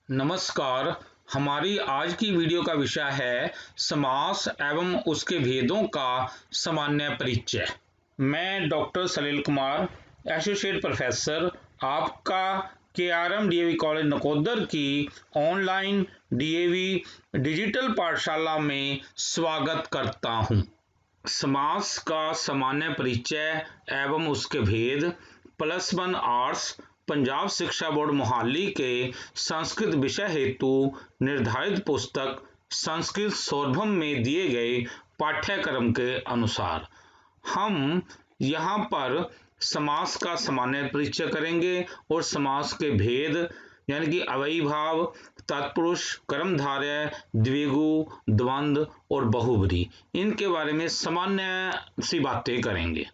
नमस्कार। हमारी आज की वीडियो का विषय है समास एवं उसके भेदों का सामान्य परिचय। मैं डॉक्टर सलील कुमार, एसोसिएट प्रोफेसर, आपका KRM DAV कॉलेज नकोदर की ऑनलाइन DAV डिजिटल पाठशाला में स्वागत करता हूं। समास का सामान्य परिचय एवं उसके भेद +1 आर्ट्स पंजाब शिक्षा बोर्ड मोहाली के संस्कृत विषय हेतु निर्धारित पुस्तक संस्कृत सौरभम में दिए गए पाठ्यक्रम के अनुसार हम यहाँ पर समास का सामान्य परिचय करेंगे और समास के भेद यानी कि अव्ययी भाव, तत्पुरुष, कर्मधारय, द्विगु, द्वंद्व और बहुब्रीहि, इनके बारे में सामान्य सी बातें करेंगे।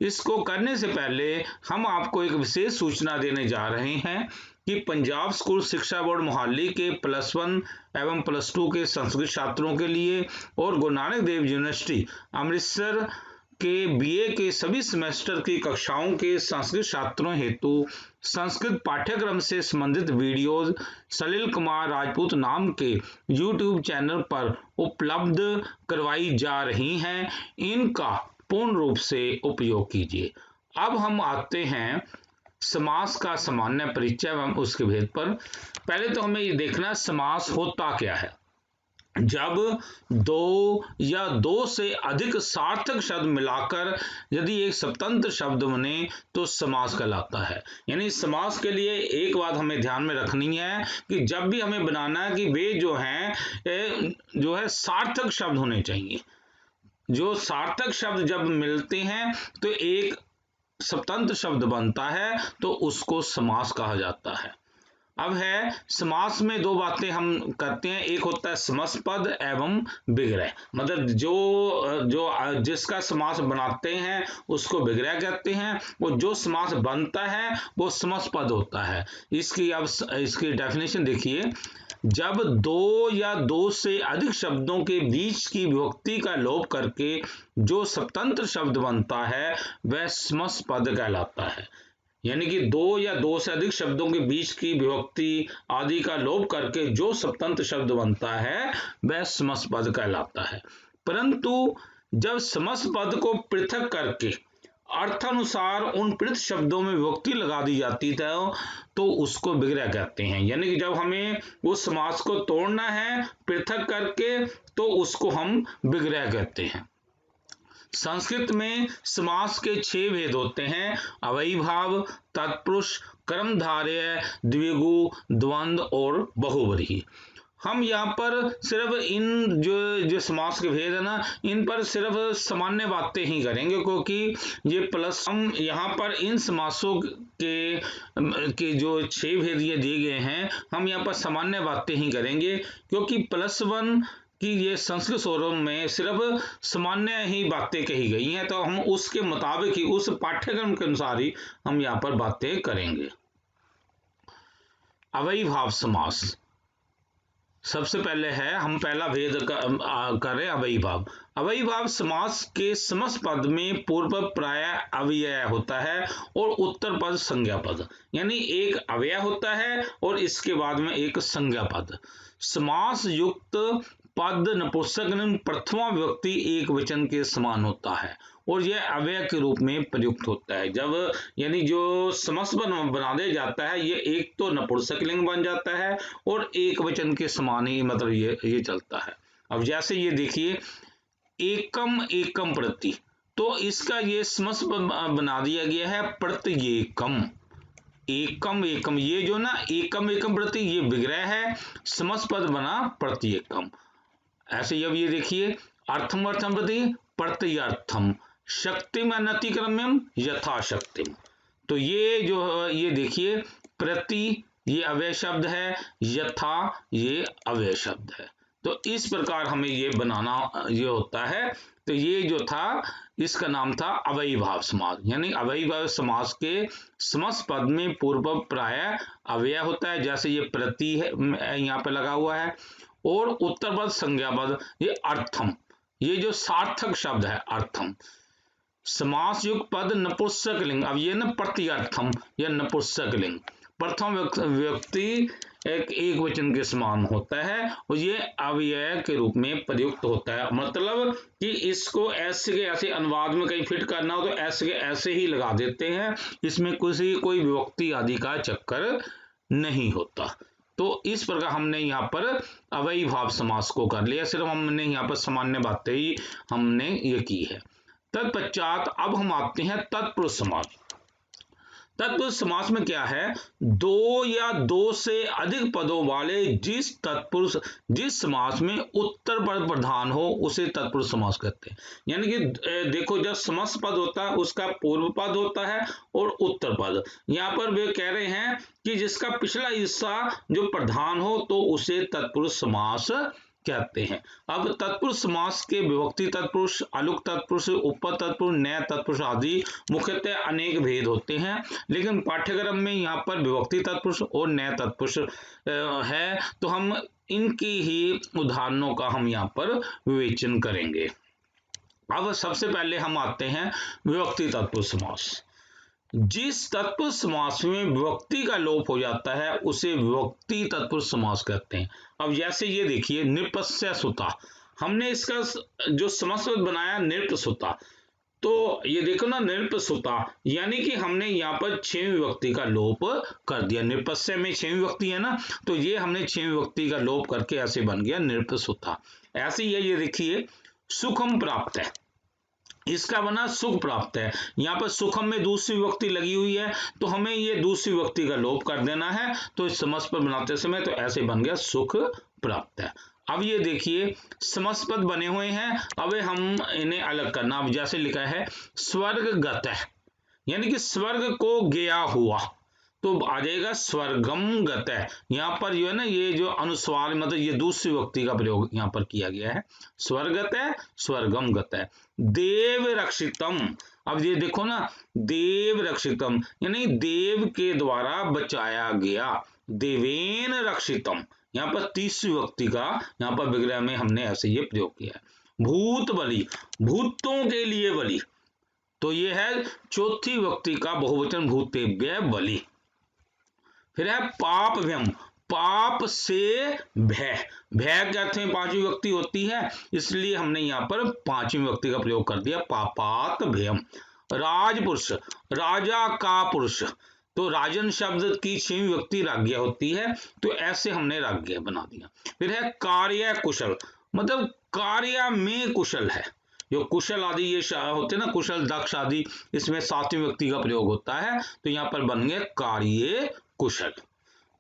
इसको करने से पहले हम आपको एक विशेष सूचना देने जा रहे हैं कि पंजाब स्कूल शिक्षा बोर्ड मोहाली के +1 एवं +2 के संस्कृत छात्रों के लिए और गुरु नानक देव यूनिवर्सिटी अमृतसर के BA के सभी सेमेस्टर की कक्षाओं के संस्कृत छात्रों हेतु संस्कृत पाठ्यक्रम से संबंधित वीडियोज सलील कुमार राजपूत नाम के YouTube चैनल पर उपलब्ध करवाई जा रही हैं। इनका पूर्ण रूप से उपयोग कीजिए। अब हम आते हैं समास का सामान्य परिचय एवं उसके भेद पर। पहले तो हमें ये देखना समास होता क्या है। जब दो या दो से अधिक सार्थक शब्द मिलाकर यदि एक स्वतंत्र शब्द बने तो समास कहलाता है। यानी समास के लिए एक बात हमें ध्यान में रखनी है कि जब भी हमें बनाना है कि वे जो है सार्थक शब्द होने चाहिए। जो सार्थक शब्द जब मिलते हैं तो एक स्वतंत्र शब्द बनता है, तो उसको समास कहा जाता है। अब है समास में दो बातें हम करते हैं। एक होता है समस्त एवं विग्रह, मतलब जो जिसका समास बनाते हैं उसको विग्रह कहते हैं, और जो समास बनता है वो समस्त होता है। इसकी डेफिनेशन देखिए। जब दो या दो से अधिक शब्दों के बीच की विभक्ति का लोप करके जो स्वतंत्र शब्द बनता है वह समस्त कहलाता है। यानी कि दो या दो से अधिक शब्दों के बीच की विभक्ति आदि का लोप करके जो स्वतंत्र शब्द बनता है वह समस्त कहलाता है। परंतु जब समस्त पद को पृथक करके अर्थानुसार उन पृथक शब्दों में विभक्ति लगा दी जाती है तो उसको विग्रह कहते हैं। यानी कि जब हमें उस समास को तोड़ना है पृथक करके तो उसको हम विग्रह कहते हैं। संस्कृत में समास के 6 भेद होते हैं: अव्ययी भाव, तत्पुरुष, कर्मधारय, द्विगु, द्वंद्व और बहुब्रीहि। हम यहाँ पर सिर्फ इन जो समास के भेद है ना, इन पर सिर्फ सामान्य बातें ही करेंगे, क्योंकि ये प्लस हम यहाँ पर इन समासों के जो 6 भेद ये दिए गए हैं हम यहाँ पर सामान्य बातें ही करेंगे, क्योंकि +1 कि ये संस्कृत सौरभ में सिर्फ सामान्य ही बातें कही गई हैं, तो हम उसके मुताबिक ही उस पाठ्यक्रम के अनुसार ही हम यहाँ पर बातें करेंगे। अव्ययी भाव समास सबसे पहले है, हम पहला भेद कर रहे हैं अव्ययी भाव। अव्ययी भाव समास के समस्त पद में पूर्व प्राय अव्यय होता है और उत्तर पद संज्ञा पद, यानी एक अव्यय होता है और इसके बाद में एक संज्ञा पद। समास युक्त पद नपुंसकलिंग प्रथमा विभक्ति एक वचन के समान होता है और यह अव्यय के रूप में प्रयुक्त होता है। जब यानी जो समस्त बना दिया जाता है ये एक तो नपुंसकलिंग बन जाता है और एक वचन के समान ही, मतलब ये चलता है। अब जैसे ये देखिए, एकम एकम प्रति, तो इसका ये समस्त बना दिया गया है प्रत्येकम। एकम एकम, ये जो ना एकम एकम प्रति ये विग्रह है, समस्त पद बना प्रत्येकम। ऐसे अब ये देखिए, अर्थम अर्थम प्रति प्रत्यर्थम, शक्तिम अनतिक्रम्यम यथाशक्तिम। तो ये जो ये देखिए, प्रति ये अव्यय शब्द है, यथा ये अव्यय शब्द है। तो इस प्रकार हमें ये बनाना ये होता है। तो ये जो था इसका नाम था अव्ययी भाव समास। यानी अव्ययी भाव समास के समस्त पद में पूर्व प्राय अव्यय होता है, जैसे ये प्रति है यहाँ पे लगा हुआ है, और उत्तर पद संज्ञा पद ये अर्थम, ये जो सार्थक शब्द है अर्थम। समास युक्त पद नपुंसकलिंग, अब ये न प्रत्यर्थम, यह नपुंसकलिंग, प्रथम व्यक्ति एक वचन के समान होता है और ये अव्यय के रूप में प्रयुक्त होता है। मतलब कि इसको ऐसे के ऐसे अनुवाद में कहीं फिट करना हो तो ऐसे के ऐसे ही लगा देते हैं, इसमें कोई विभक्ति आदि का चक्कर नहीं होता। तो इस प्रकार हमने यहाँ पर अव्ययीभाव समास को कर लिया, सिर्फ हमने यहाँ पर सामान्य बातें ही हमने ये की है। तत्पश्चात अब हम आते हैं तत्पुरुष समास। तत्पुरुष समास में क्या है, दो या दो से अधिक पदों वाले जिस समास में उत्तर पद प्रधान हो उसे तत्पुरुष समास कहते हैं। यानी कि देखो, जब समस्त पद होता है उसका पूर्व पद होता है और उत्तर पद। यहाँ पर वे कह रहे हैं कि जिसका पिछला हिस्सा जो प्रधान हो तो उसे तत्पुरुष समास कहते हैं। अब तत्पुरुष समास के विभक्ति तत्पुरुष, अलुक तत्पुरुष, उपपद तत्पुरुष, नय तत्पुरुष आदि मुख्यतः अनेक भेद होते हैं, लेकिन पाठ्यक्रम में यहाँ पर विभक्ति तत्पुरुष और नय तत्पुरुष है, तो हम इनकी ही उदाहरणों का हम यहाँ पर विवेचन करेंगे। अब सबसे पहले हम आते हैं विभक्ति तत्पुरुष समास। जिस तत्पुरुष समास में विभक्ति का लोप हो जाता है उसे विभक्ति तत्पुरुष समास कहते हैं। अब जैसे ये देखिए, नृपस्य सुता, हमने इसका जो समस्त पद बनाया नृप सुता, तो ये देखो ना, नृप सुता यानी कि हमने यहाँ पर 6वीं विभक्ति का लोप कर दिया। नृपस्य में 6वीं विभक्ति है ना, तो ये हमने 6वीं विभक्ति का लोप करके ऐसे बन गया नृप सुता। ऐसे ही है, ये देखिए, सुखम प्राप्त है, इसका बना सुख प्राप्त है। यहाँ पर सुखम में दूसरी विभक्ति लगी हुई है तो हमें ये दूसरी विभक्ति का लोप कर देना है, तो इस समस्त पद बनाते समय तो ऐसे बन गया सुख प्राप्त है। अब ये देखिए, समस्त पद बने हुए हैं, अब हम इन्हें अलग करना। अब जैसे लिखा है स्वर्गगत है, यानी कि स्वर्ग को गया हुआ, तो आ जाएगा स्वर्गम गत है। यहाँ पर जो है ना, ये जो अनुस्वार मतलब ये दूसरी विभक्ति का प्रयोग यहाँ पर किया गया है, स्वर्गत है, स्वर्गम गत है। देव रक्षितम, अब ये देखो ना, देव रक्षितम यानी देव के द्वारा बचाया गया, देवेन रक्षितम, यहाँ पर तीसरी विभक्ति का यहाँ पर विग्रह में हमने ऐसे ये प्रयोग किया है। भूत बलि, भूतों के लिए बलि, तो ये है चौथी विभक्ति का बहुवचन भूतेभ्य बलि। फिर है पाप भयम, पाप से भय, भय के अर्थ में 5वीं विभक्ति होती है, इसलिए हमने यहाँ पर 5वीं विभक्ति का प्रयोग कर दिया, पापात भयम। राजपुरुष, राजा का पुरुष, तो राजन शब्द की 6वीं विभक्ति राज्ञ होती है, तो ऐसे हमने राज्ञ बना दिया। फिर है कार्य कुशल, मतलब कार्य में कुशल है, जो कुशल आदि ये होते हैं ना, कुशल दक्ष आदि, इसमें 7वीं विभक्ति का प्रयोग होता है, तो यहाँ पर बन गए कार्य कुशल।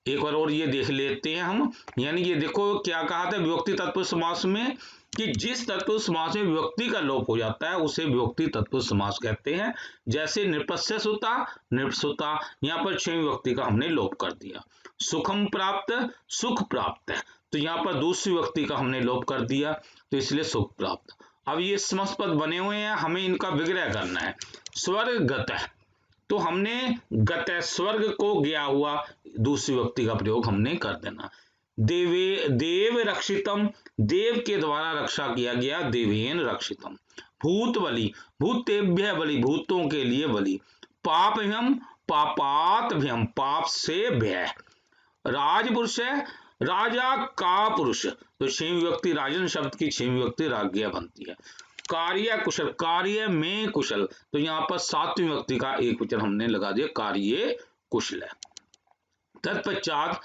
एक बार और ये देख लेते हैं हम, यानी ये देखो क्या कहा था विभक्ति तत्पुरुष समास में, कि जिस तत्पुरुष समास में विभक्ति का लोप हो जाता है उसे विभक्ति तत्पुरुष समास कहते हैं। जैसे नृपस्य सुता, नृपसुता, यहाँ पर 6वीं विभक्ति का हमने लोप कर दिया। सुखम प्राप्त, सुख प्राप्त है, तो यहाँ पर दूसरी विभक्ति का हमने लोप कर दिया, तो इसलिए सुख प्राप्त। अब ये समस्त पद बने हुए हैं, हमें इनका विग्रह करना है। स्वर्गगत है, तो हमने गत स्वर्ग को गया हुआ दूसरी विभक्ति का प्रयोग हमने कर देना। देव रक्षितम, देव के द्वारा रक्षा किया गया, देवेन रक्षितम। भूत बलि, भूतेभ्य बलि, भूतों के लिए बलि। पाप भयम, पापात भयम, पाप से भय। राजपुरुष है, राजा का पुरुष, तो 6वीं विभक्ति राजन शब्द की 6वीं विभक्ति राज्ञ बनती है। कार्य कुशल, कार्य में कुशल, तो यहाँ पर 7वीं विभक्ति का एक वचन हमने लगा दिया, कार्य कुशल है। तत्पश्चात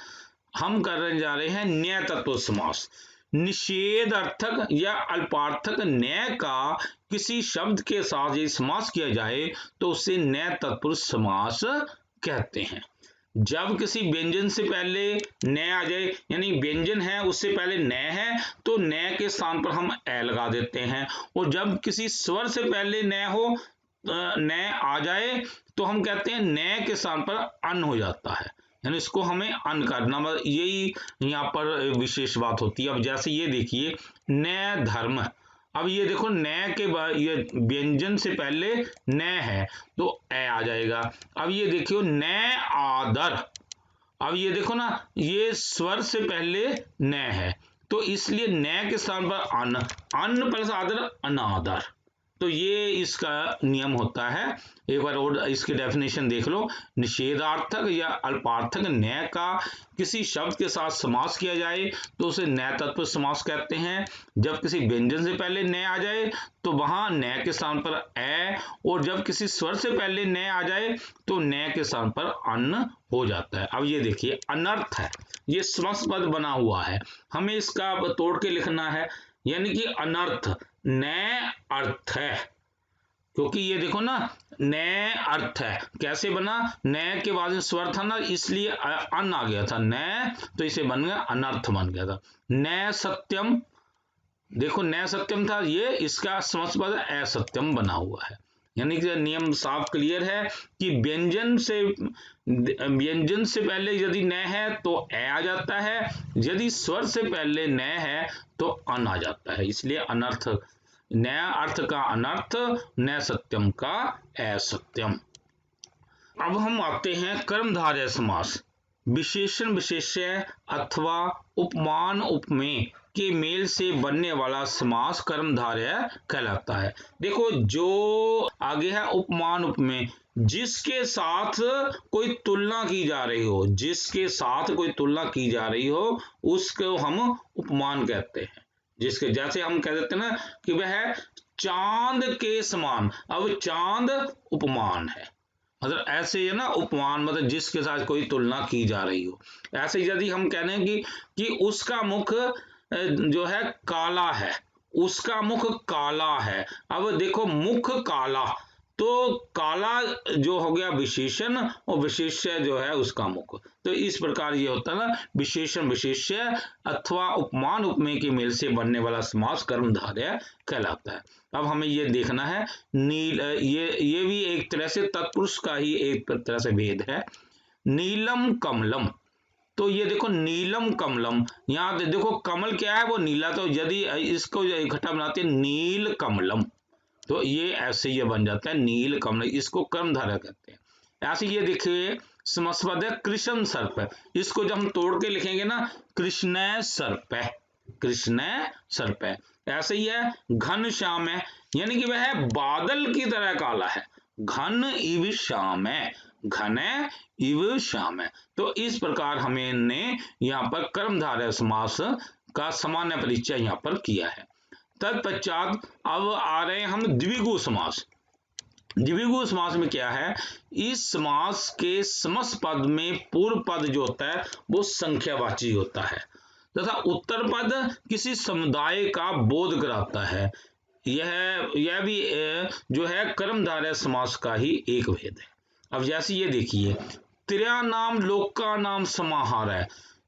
हम करने जा रहे हैं न्याय तत्पुरुष समास। निषेध अर्थक या अल्पार्थक न्याय का किसी शब्द के साथ यदि समास किया जाए तो उसे न्याय तत्पुरुष समास कहते हैं। जब किसी व्यंजन से पहले न आ जाए, यानी व्यंजन है उससे पहले न है, तो न के स्थान पर हम ए लगा देते हैं, और जब किसी स्वर से पहले न हो, न आ जाए, तो हम कहते हैं न के स्थान पर अन हो जाता है, यानी इसको हमें अन करना, मतलब यही यहाँ पर विशेष बात होती है। अब जैसे ये देखिए, न धर्म, अब ये देखो न के बाद ये व्यंजन से पहले न है तो ए आ जाएगा। अब ये देखियो न आदर, अब ये देखो ना, ये स्वर से पहले न है, तो इसलिए न के स्थान पर अन, अन प्लस आदर अनादर, तो ये इसका नियम होता है। एक बार और इसकी डेफिनेशन देख लो। निषेधार्थक या अल्पार्थक न्याय का किसी शब्द के साथ समास किया जाए तो उसे न्याय तत्पुरुष समास कहते हैं। जब किसी व्यंजन से पहले न्याय आ जाए तो वहां न्याय के स्थान पर ए, और जब किसी स्वर से पहले न्याय आ जाए तो न्याय के स्थान पर अन्न हो जाता है। अब ये देखिए अनर्थ है, ये समास पद बना हुआ है, हमें इसका तोड़ के लिखना है। यानी कि अनर्थ नए अर्थ है, क्योंकि ये देखो ना नए अर्थ है, कैसे बना, नए के बाद स्वर था ना इसलिए अन आ गया था, नए तो इसे बन गया अनर्थ बन गया था। नए सत्यम, देखो नए सत्यम था, ये इसका समास पद असत्यम बना हुआ है। यानी कि नियम साफ क्लियर है कि व्यंजन से पहले यदि न है तो ए आ जाता है, यदि स्वर से पहले न है तो अन आ जाता है, इसलिए अनर्थ, नया अर्थ का अनर्थ, न सत्यम का असत्यम। अब हम आते हैं कर्मधारय समास। विशेषण विशेष्य अथवा उपमान उपमेय के मेल से बनने वाला समास कर्मधारय कहलाता है। देखो जो आगे है उपमान उपमेय, जिसके साथ कोई तुलना की जा रही हो, जिसके साथ कोई तुलना की जा रही हो उसको हम उपमान कहते हैं। जिसके जैसे हम कह देते हैं ना कि वह चांद के समान, अब चांद उपमान है, मतलब ऐसे है ना उपमान, मतलब जिसके साथ कोई तुलना की जा रही हो। ऐसे यदि हम कह रहे हैं कि उसका मुख जो है काला है, उसका मुख काला है, अब देखो मुख काला, तो काला जो हो गया विशेषण और विशेष्य जो है उसका मुख। तो इस प्रकार ये होता है ना विशेषण विशेष्य अथवा उपमान उपमेय के मेल से बनने वाला समास कर्मधारय कहलाता है। अब हमें ये देखना है नील, ये भी एक तरह से तत्पुरुष का ही एक तरह से भेद है। नीलम कमलम, तो ये देखो नीलम कमलम, यहाँ देखो कमल क्या है वो नीला, तो यदि इसको इकट्ठा बनाते हैं नील कमलम तो ये ऐसे ये बन जाता है नील कमल, इसको कर्मधारय कहते हैं। ऐसे ये देखिए समास पद है कृष्ण सर्प, इसको जब हम तोड़ के लिखेंगे ना कृष्ण सर्प, कृष्ण सर्प। ऐसे ही है घन श्याम है, यानी कि वह बादल की तरह काला है, घन इव श्याम है, घन इव श्याम है। तो इस प्रकार हमें ने यहाँ पर कर्मधारय समास का सामान्य परिचय यहाँ पर किया है। तत्पश्चात अब आ रहे हैं हम द्विगु समास। द्विगु समास में क्या है, इस समास के समस्त पद में पूर्व पद जो होता है वो संख्यावाची होता है तथा उत्तर पद किसी समुदाय का बोध कराता है। यह भी जो है कर्मधारय समास का ही एक भेद है। अब जैसे ये देखिए त्रिया नाम लोका नाम समाहार है,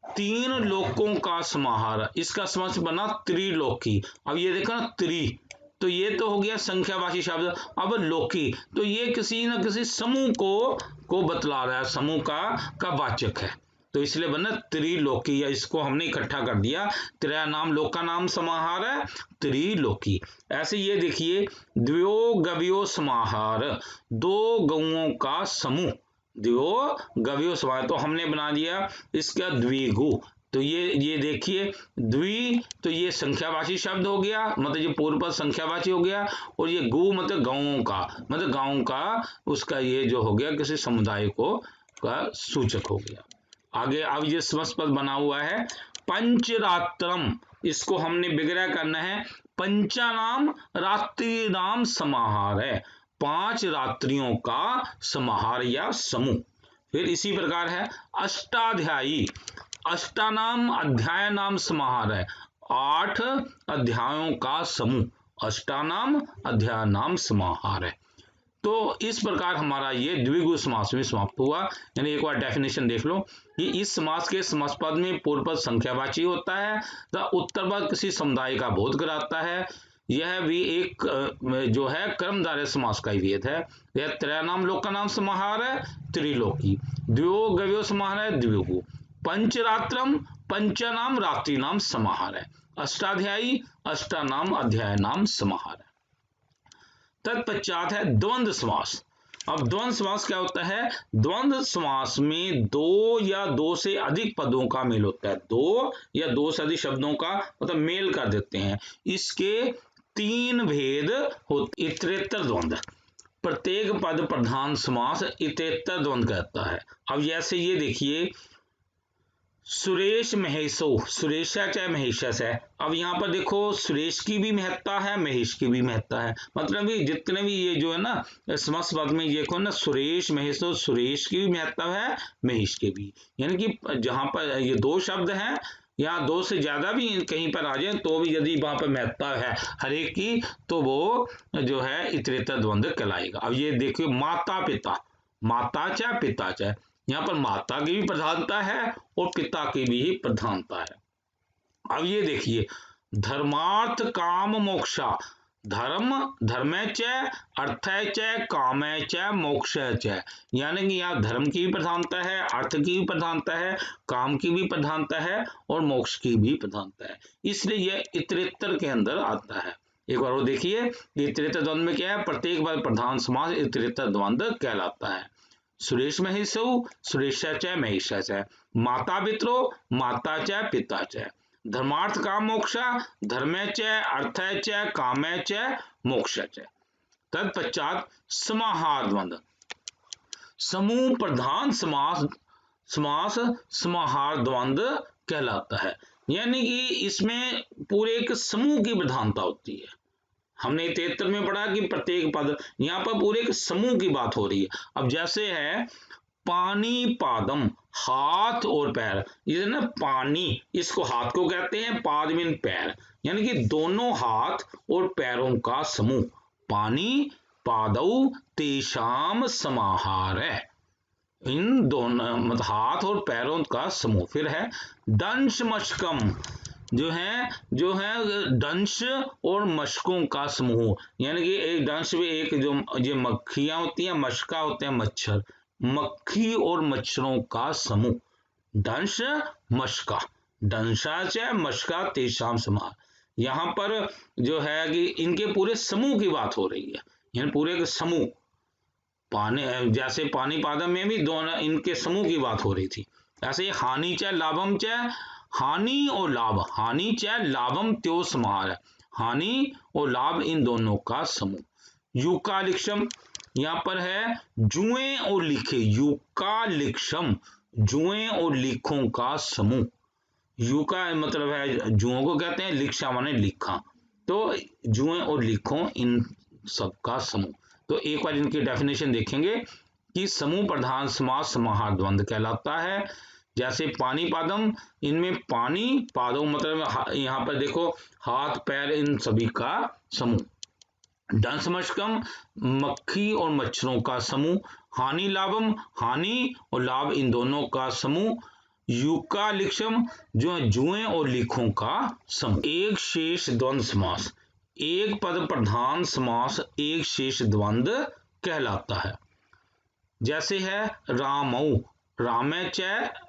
तीन लोकों का समाहार, इसका समास बना त्रिलोकी। अब ये देखो ना त्रि, तो ये तो हो गया संख्यावाची शब्द, अब लोकी तो ये किसी न किसी समूह को बतला रहा है, समूह का वाचक है, तो इसलिए बना त्रिलोकी, या इसको हमने इकट्ठा कर दिया, त्रिया नाम लोका नाम समाहार है त्रिलोकी। ऐसे ये देखिए द्वयो गव्यो समाहार, दो गौओं का समूह, द्वयो गव्यो समाहार, तो हमने बना दिया इसका द्विगु। तो ये देखिए द्वि, तो ये संख्यावाची शब्द हो गया, मतलब ये पूर्व पद संख्यावाची हो गया, और ये गु मतलब गांवों का, मतलब गांव का उसका ये जो हो गया किसी समुदाय को का सूचक हो गया। आगे अब ये समस्त पद बना हुआ है पंचरात्रम, इसको हमने विग्रह करना है, पंचानाम रात्रि नाम समाहार है, पांच रात्रियों का समाहार या समूह। फिर इसी प्रकार है अष्टाध्यायी, अष्टानाम अध्याय नाम समाहार है, आठ अध्यायों का समूह, अष्टानाम अध्याय नाम समाहार है। तो इस प्रकार हमारा ये द्विगु समास में समाप्त हुआ। यानी एक बार डेफिनेशन देख लो कि इस समास के समास पद में पूर्व पद संख्यावाची होता है तथा उत्तर पद किसी समुदाय का बोध कराता है। यह भी एक जो है कर्मधारय समास का ही भेद है। यह त्रयानाम लोक का नाम समाहार है त्रिलोकी, द्वयो गव्यो समाहार है द्विगु, पंचरात्रम पंचनाम रात्रि नाम समाहार है, अष्टाध्यायी अष्टानाम अध्याय नाम समाहार है। तत्पश्चात है द्वंद्व समास। अब द्वंद्व समास क्या होता है, द्वंद्व समास में दो या दो से अधिक पदों का मेल होता है, दो या दो से अधिक शब्दों का मतलब मेल कर देते हैं। इसके तीन भेद होते। इतरेतर द्वंद्व, प्रत्येक पद प्रधान समास इतरेतर द्वंद्व कहता है। अब जैसे ये देखिए, सुरेश महेशो, सुरेशा चाहे महेशस है। अब यहाँ पर देखो सुरेश की भी महत्ता है, महेश की भी महत्ता है। मतलब भी जितने भी ये जो है ना समस्त पद में देखो ना, सुरेश महेशो, सुरेश की भी महत्ता है, महेश की भी। यानी कि जहां पर ये दो शब्द हैं या दो से ज्यादा भी कहीं पर आ जाए तो भी यदि वहां पर महत्ता है हर एक की, तो वो जो है इतरेतर द्वंद्व कहलाएगा। अब ये देखिए, माता पिता, माता चाहे पिता चाहे, यहाँ पर माता की भी प्रधानता है और पिता की भी प्रधानता है। अब ये देखिए, धर्मार्थ काम मोक्षा, धर्म धर्मे च, अर्थे च, कामे च, मोक्षे च। यानी कि यहाँ धर्म की भी प्रधानता है, अर्थ की भी प्रधानता है, काम की भी प्रधानता है और मोक्ष की भी प्रधानता है। इसलिए यह इतरेतर के अंदर आता है। एक बार वो देखिए, इतरेतर द्वंद्व में क्या है, प्रत्येक बार प्रधान समास इतरेतर द्वंद्व कहलाता है। सुरेश महेशौ, सुरेशा च महेशा च, माता पितरो, माता च पिता च, धर्मार्थ काम मोक्षा, धर्मे च, अर्थे च, कामे च, मोक्ष च। तत्पश्चात समाहार द्वंद्व, समूह प्रधान समास, समास समाहार द्वंद्व कहलाता है। यानी कि इसमें पूरे एक समूह की प्रधानता होती है। हमने 73 में पढ़ा कि प्रत्येक पद, यहाँ पर पूरे एक समूह की बात हो रही है। अब जैसे है पानी पादम, हाथ और पैर, ये ना पानी, इसको हाथ को कहते हैं, पाद मीन पैर, यानी कि दोनों हाथ और पैरों का समूह। पानी पादौ तेषाम समाहार है, इन दोनों मतलब हाथ और पैरों का समूह। फिर है दंश मशकम, जो है दंश और मशकों का समूह। यानी कि एक दंश में एक जो ये मक्खियां होती हैं, मशका होते हैं मच्छर, मक्खी और मच्छरों का समूह। दंश मशका, दंशा च मशका तेषाम समाहार। यहाँ पर जो है कि इनके पूरे समूह की बात हो रही है, यानी पूरे के समूह। पानी, जैसे पानी पादम में भी दोनों इनके समूह की बात हो रही थी। ऐसे हानि च लाभम च, हानि और लाभ, हानि च लाभम त्यो समाहार है, हानि और लाभ इन दोनों का समूह। यूकालिक्षम, यहाँ पर है जुएं और लीखे, यूकालिक्षम, जुएं और लीखों का समूह। यूका मतलब है जुओं को कहते हैं, लिक्षा माने लिखा, तो जुएं और लीखों इन सबका समूह। तो एक बार इनकी डेफिनेशन देखेंगे कि समूह प्रधान समास समाहार द्वंद्व कहलाता है। जैसे पानी पादम, इनमें पानी पादों मतलब यहाँ पर देखो हाथ पैर इन सभी का समूह। दंश मशकम, मक्खी और मच्छरों का समूह। हानि लाभम, हानि और लाभ इन दोनों का समूह। यूकालिक्षम, जो है जुएं और लीखों का समूह। एक शेष द्वंद्व समास, एक पद प्रधान समास एक शेष द्वंद्व कहलाता है। जैसे है रामौ, रामे च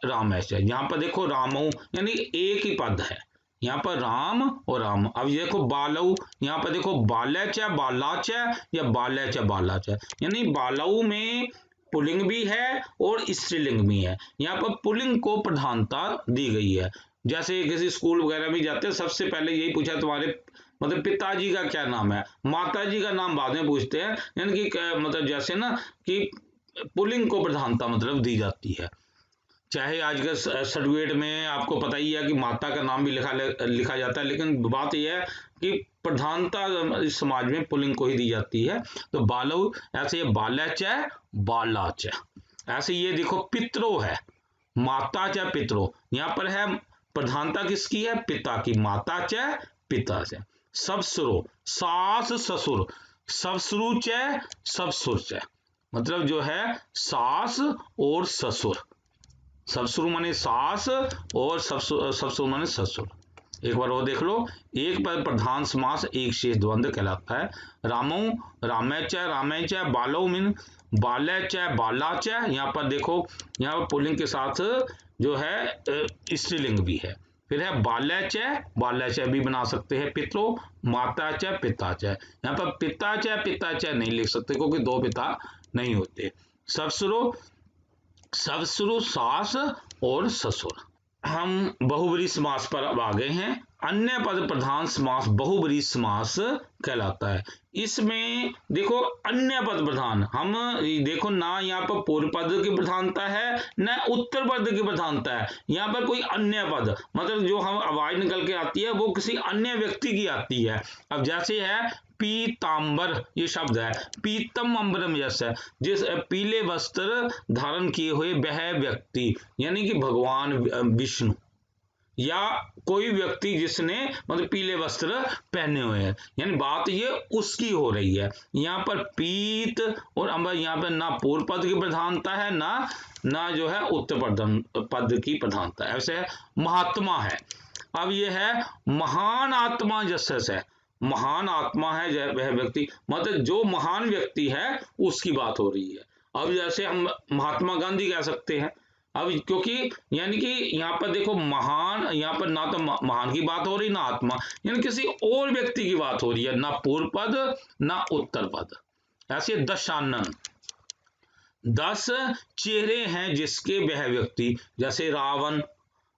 रामे च, यहाँ पर देखो रामौ यानी एक ही पद है, यहाँ पर राम और राम। अब ये देखो बालऊ, यहाँ पर देखो बाले च बाला च या बाले च बाला च, यानी बालऊ में पुल्लिंग भी है और स्त्रीलिंग भी है। यहाँ पर पुल्लिंग को प्रधानता दी गई है। जैसे किसी स्कूल वगैरह में जाते हैं, सबसे पहले यही पूछा तुम्हारे मतलब पिताजी का क्या नाम है, माताजी का नाम बाद में पूछते हैं। यानी कि मतलब जैसे ना कि पुल्लिंग को प्रधानता मतलब दी जाती है। चाहे आज के सर्टिफिकेट में आपको पता ही है कि माता का नाम भी लिखा जाता है, लेकिन बात यह है कि प्रधानता इस समाज में पुल्लिंग को ही दी जाती है। तो बालऊ, ऐसे ये बाला च बाला च। ऐसे ये देखो पितरो है, माता च पितरो, यहाँ पर है प्रधानता किसकी है, पिता की, माता च पिता से। ससुरो, सास ससुर, ससुरु च ससुर च, मतलब जो है सास और ससुर, ससुर माने सास और ससुर माने ससुर। एक बार वो देख लो, एक पर प्रधान समास एक शेष द्वंद्व कहलाता है। रामौ, रामे च, बालो मीन बाले च बाला च, यहाँ पर देखो यहाँ पर पुल्लिंग के साथ जो है स्त्रीलिंग भी है। फिर है बाले च भी बना सकते हैं पितरो, माता च पिता च, यहाँ पर पिता च नहीं लिख सकते क्योंकि दो पिता नहीं होते। ससुरो, ससुर सास और ससुर। हम बहुब्रीहि समास पर अब आ गए हैं। अन्य पद प्रधान समास बहुब्रीहि समास कहलाता है। इसमें देखो अन्य पद प्रधान, हम देखो ना यहाँ पर पूर्व पद की प्रधानता है न उत्तर पद की प्रधानता है, यहाँ पर कोई अन्य पद मतलब जो हम आवाज निकल के आती है वो किसी अन्य व्यक्ति की आती है। अब जैसे है पीतांबर, ये शब्द है पीतम अंबरम, जैसे जिस पीले वस्त्र धारण किए हुए वह व्यक्ति, यानी कि भगवान विष्णु या कोई व्यक्ति जिसने मतलब पीले वस्त्र पहने हुए हैं, यानी बात ये उसकी हो रही है। यहाँ पर पीत और अंबर, यहाँ पर ना पूर्व पद की प्रधानता है ना जो है उत्तर पद की प्रधानता है। ऐसे महात्मा है, अब ये है महान आत्मा जस्टिस है, महान आत्मा है वह व्यक्ति, मतलब जो महान व्यक्ति है उसकी बात हो रही है। अब जैसे हम महात्मा गांधी कह सकते हैं, अब क्योंकि यानी कि यहाँ पर देखो महान, यहाँ पर ना तो महान की बात हो रही ना आत्मा, यानी किसी और व्यक्ति की बात हो रही है, ना पूर्व पद ना उत्तर पद। ऐसे दशानन, 10 चेहरे हैं जिसके वह व्यक्ति, जैसे रावण,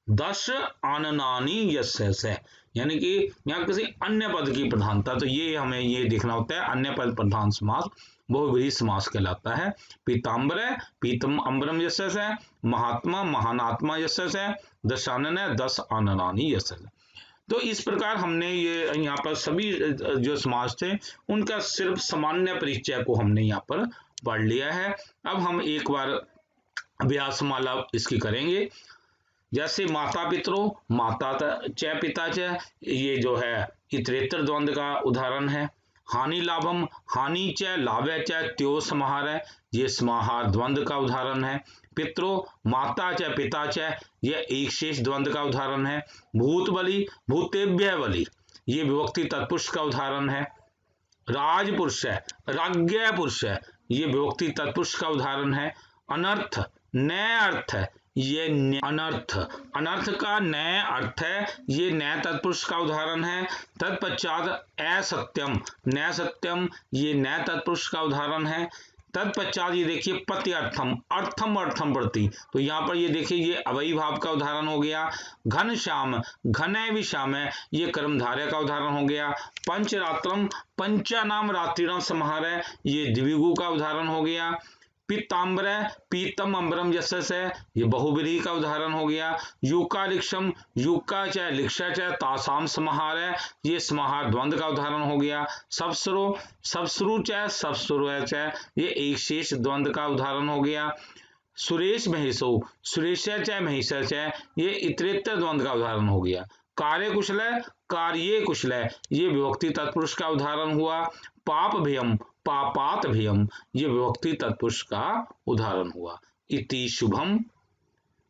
10 आननानी यस्य, यानी कि यहाँ किसी अन्य पद की प्रधानता, तो ये हमें ये देखना होता है अन्य पद प्रधान समास बहुव्रीहि समास कहलाता है। पीतांबर है पीतम अंबरम यस्य है, महात्मा महान आत्मा यस्य है, दशानन है 10 आननानी यस्य। तो इस प्रकार हमने ये यहाँ पर सभी जो समास थे उनका सिर्फ सामान्य परिचय को हमने यहाँ पर पढ़ लिया है। अब हम एक बार अभ्यासमाला इसकी करेंगे। जैसे माता पितरो, माता च पिता च, ये जो है इतरेतर द्वंद्व का उदाहरण है। हानि लाभम, हानि च लाभे च त्यो समाहार है, ये समाहार द्वंद्व का उदाहरण है। पितरो, माता च पिता च, यह एक शेष द्वंद्व का उदाहरण है। भूत बलि, भूतेभ्य बलि, ये विभक्ति तत्पुरुष का उदाहरण है। राजपुरुष है, राज्ञ पुरुष है, ये विभक्ति तत्पुरुष का उदाहरण है। अनर्थ, नय अर्थ है, ये अनर्थ, अनर्थ का नय अर्थ है, ये नय तत्पुरुष का उदाहरण है। तत्पश्चात असत्यम, नय सत्यम, ये नय तत्पुरुष का उदाहरण है। तत्पश्चात ये देखिए प्रत्यर्थम, अर्थम अर्थम प्रति, तो यहाँ पर ये देखिए ये अवयवी भाव का उदाहरण हो गया। घनश्याम, घनय विश्याम, ये कर्मधारय का उदाहरण हो गया। पंचरात्रम, पंचानाम रात्रिनाम समाहार है, ये द्विगु का उदाहरण हो गया। पीतांबर, पीतम अंबरम यस्य है, ये बहुव्रीहि का उदाहरण हो गया। युका लिक्षम, युका च लिक्षा च तासाम समाहार है, ये समाहार द्वंद्व का उदाहरण हो गया। सबसरो, सबसरु च सबसरु च, ये एक शेष द्वंद्व का उदाहरण हो गया। सुरेश महेशो, सुरेश च महेश च, ये इतरेतर द्वंद्व का उदाहरण हो गया। कार्य कुशल, कार्ये कुशल, ये विभक्ति तत्पुरुष का उदाहरण हुआ। पाप भयम, पापात भयम, ये विभक्ति तत्पुरुष का उदाहरण हुआ। इति शुभम।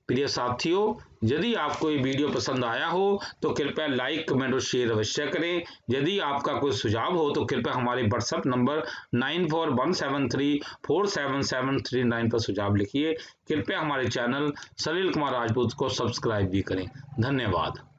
प्रिय साथियों, यदि आपको ये वीडियो पसंद आया हो तो कृपया लाइक कमेंट और शेयर अवश्य करें। यदि आपका कोई सुझाव हो तो कृपया हमारे व्हाट्सएप नंबर 9417347739 पर सुझाव लिखिए। कृपया हमारे चैनल सलील कुमार राजपूत को सब्सक्राइब भी करें। धन्यवाद।